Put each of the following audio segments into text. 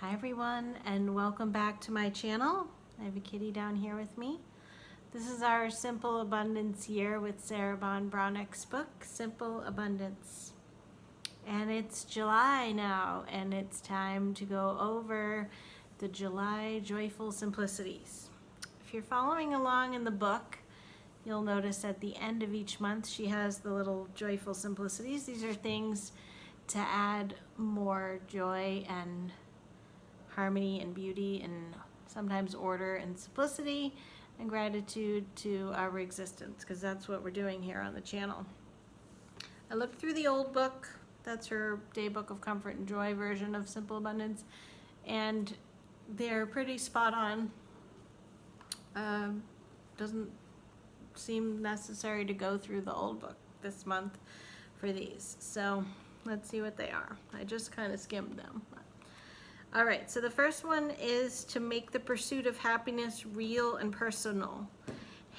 Hi everyone, and welcome back to my channel. I have a kitty down here with me. This is our Simple Abundance year with Sarah Bon Bronick's book, Simple Abundance. And it's July now, and it's time to go over the July Joyful Simplicities. If you're following along in the book, you'll notice at the end of each month she has the little Joyful Simplicities. These are things to add more joy and harmony and beauty and sometimes order and simplicity and gratitude to our existence, because that's what we're doing here on the channel. I looked through the old book. That's her Day Book of Comfort and Joy version of Simple Abundance, and they're pretty spot on. Doesn't seem necessary to go through the old book this month for these. So let's see what they are. I just kind of skimmed them. All right, so the first one is to make the pursuit of happiness real and personal.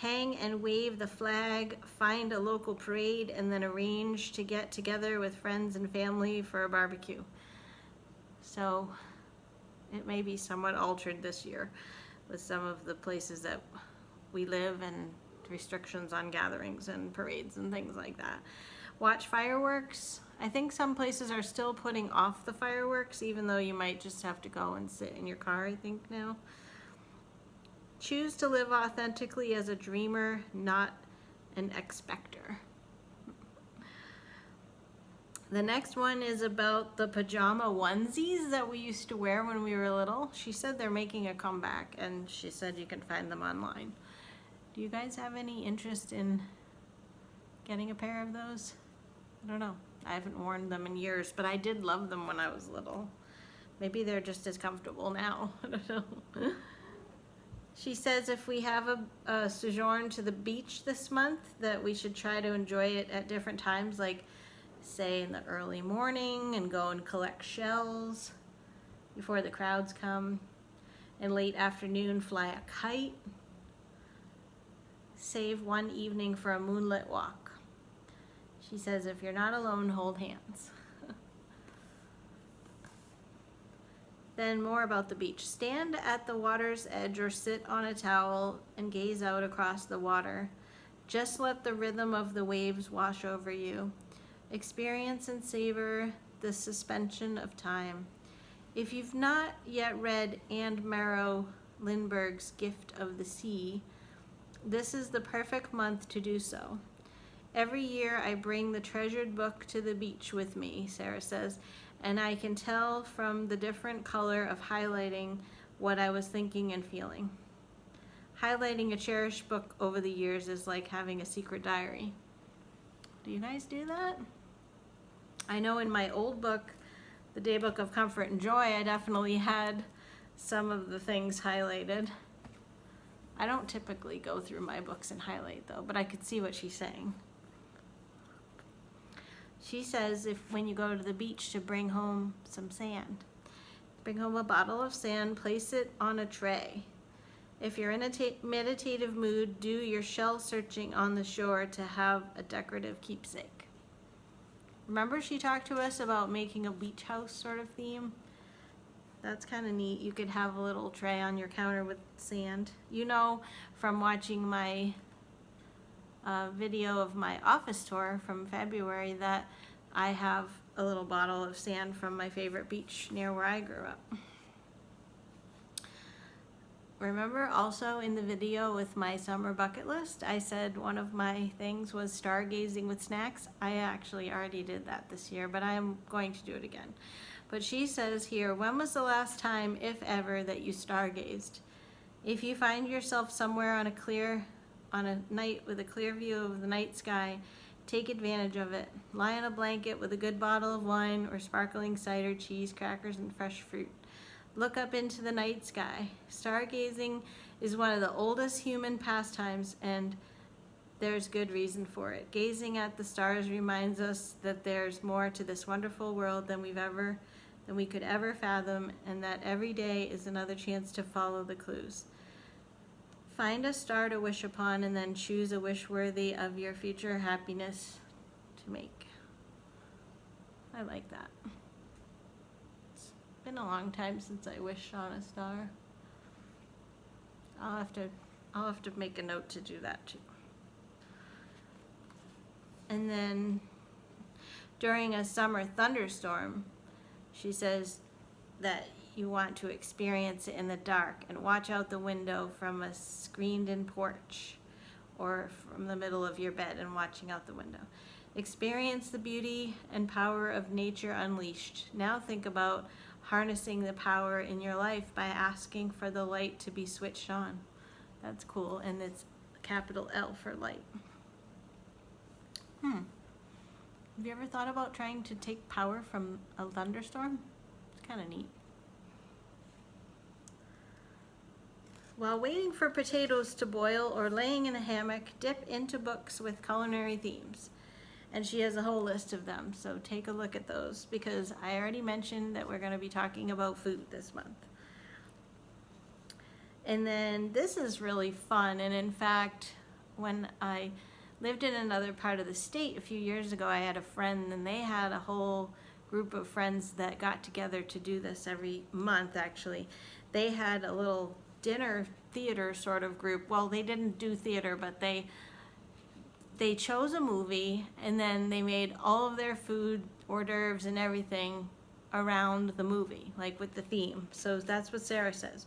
Hang and wave the flag, find a local parade, and then arrange to get together with friends and family for a barbecue. So it may be somewhat altered this year with some of the places that we live and restrictions on gatherings and parades and things like that. Watch fireworks. I think some places are still putting off the fireworks, even though you might just have to go and sit in your car, I think now. Choose to live authentically as a dreamer, not an expector. The next one is about the pajama onesies that we used to wear when we were little. She said they're making a comeback, and she said you can find them online. Do you guys have any interest in getting a pair of those? I don't know. I haven't worn them in years, but I did love them when I was little. Maybe they're just as comfortable now. I don't know. She says if we have a sojourn to the beach this month, that we should try to enjoy it at different times, like say in the early morning and go and collect shells before the crowds come. In late afternoon, fly a kite. Save one evening for a moonlit walk. She says, if you're not alone, hold hands. Then more about the beach. Stand at the water's edge or sit on a towel and gaze out across the water. Just let the rhythm of the waves wash over you. Experience and savor the suspension of time. If you've not yet read Anne Morrow Lindbergh's Gift of the Sea, this is the perfect month to do so. Every year I bring the treasured book to the beach with me, Sarah says, and I can tell from the different color of highlighting what I was thinking and feeling. Highlighting a cherished book over the years is like having a secret diary. Do you guys do that? I know in my old book, the Day Book of Comfort and Joy, I definitely had some of the things highlighted. I don't typically go through my books and highlight though, but I could see what she's saying. She says if when you go to the beach to bring home some sand. Bring home a bottle of sand, place it on a tray. If you're in a meditative mood, do your shell searching on the shore to have a decorative keepsake. Remember she talked to us about making a beach house sort of theme? That's kind of neat. You could have a little tray on your counter with sand. You know from watching my video of my office tour from February that I have a little bottle of sand from my favorite beach near where I grew up. Remember also in the video with my summer bucket list, I said one of my things was stargazing with snacks. I actually already did that this year, but I am going to do it again. But she says here, when was the last time, if ever, that you stargazed? If you find yourself somewhere on a night with a clear view of the night sky, take advantage of it. Lie on a blanket with a good bottle of wine or sparkling cider, cheese, crackers, and fresh fruit. Look up into the night sky. Stargazing is one of the oldest human pastimes, and there's good reason for it. Gazing at the stars reminds us that there's more to this wonderful world than we could ever fathom, and that every day is another chance to follow the clues. Find a star to wish upon and then choose a wish worthy of your future happiness to make. I like that. It's been been a long time since I wished on a star. I'll have to make a note to do that too. And then during a summer thunderstorm, she says that you want to experience it in the dark and watch out the window from a screened-in porch or from the middle of your bed and watching out the window. Experience the beauty and power of nature unleashed. Now think about harnessing the power in your life by asking for the light to be switched on. That's cool, and it's capital L for light. Have you ever thought about trying to take power from a thunderstorm? It's kind of neat. While waiting for potatoes to boil or laying in a hammock, dip into books with culinary themes. And she has a whole list of them, so take a look at those, because I already mentioned that we're going to be talking about food this month. And then this is really fun, and in fact, when I lived in another part of the state a few years ago, I had a friend, and they had a whole group of friends that got together to do this every month, actually. They had a little dinner theater sort of group. Well, they didn't do theater, but they chose a movie, and then they made all of their food, hors d'oeuvres and everything around the movie, like with the theme. So that's what Sarah says.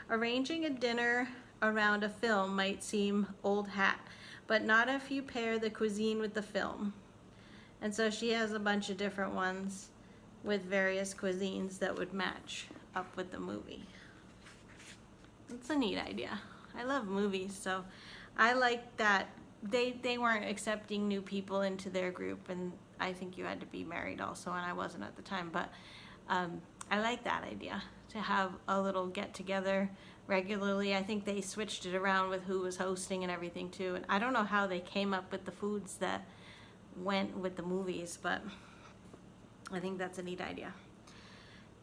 Arranging a dinner around a film might seem old hat, but not if you pair the cuisine with the film. And so she has a bunch of different ones with various cuisines that would match up with the movie. It's a neat idea. I love movies, so I like that they weren't accepting new people into their group, and I think you had to be married also, and I wasn't at the time, but I like that idea, to have a little get-together regularly. I think they switched it around with who was hosting and everything too, and I don't know how they came up with the foods that went with the movies, but I think that's a neat idea.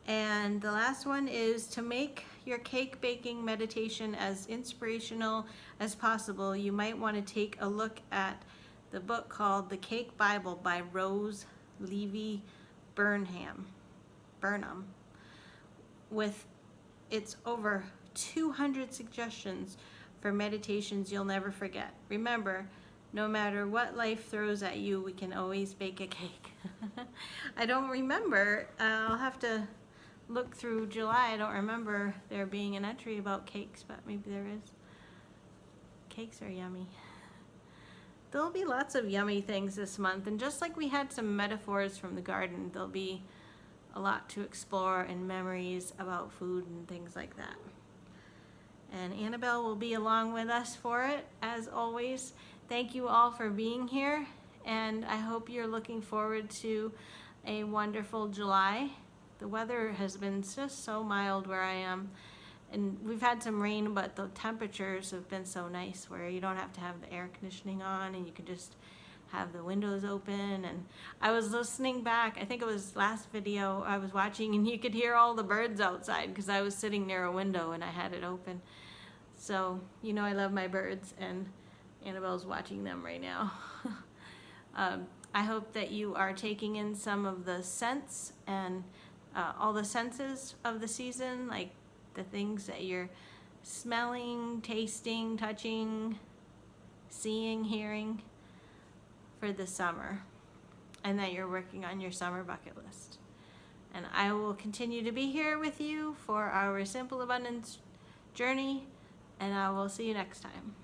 And the last one is to make your cake baking meditation as inspirational as possible. You might want to take a look at the book called The Cake Bible by Rose Levy Burnham, with its over 200 suggestions for meditations you'll never forget. Remember, no matter what life throws at you, we can always bake a cake. I don't remember, I'll have to look through July. I don't remember there being an entry about cakes, but maybe there is. Cakes are yummy. There'll be lots of yummy things this month, and just like we had some metaphors from the garden, there'll be a lot to explore and memories about food and things like that. And Annabelle will be along with us for it, as always. Thank you all for being here, and I hope you're looking forward to a wonderful July. The weather has been just so mild where I am, and we've had some rain, but the temperatures have been so nice where you don't have to have the air conditioning on, and you can just have the windows open. And I was listening back, I think it was last video I was watching, and you could hear all the birds outside because I was sitting near a window and I had it open. So, you know, I love my birds, and Annabelle's watching them right now. I hope that you are taking in some of the scents and all the senses of the season, like the things that you're smelling, tasting, touching, seeing, hearing for the summer, and that you're working on your summer bucket list. And I will continue to be here with you for our Simple Abundance journey, and I will see you next time.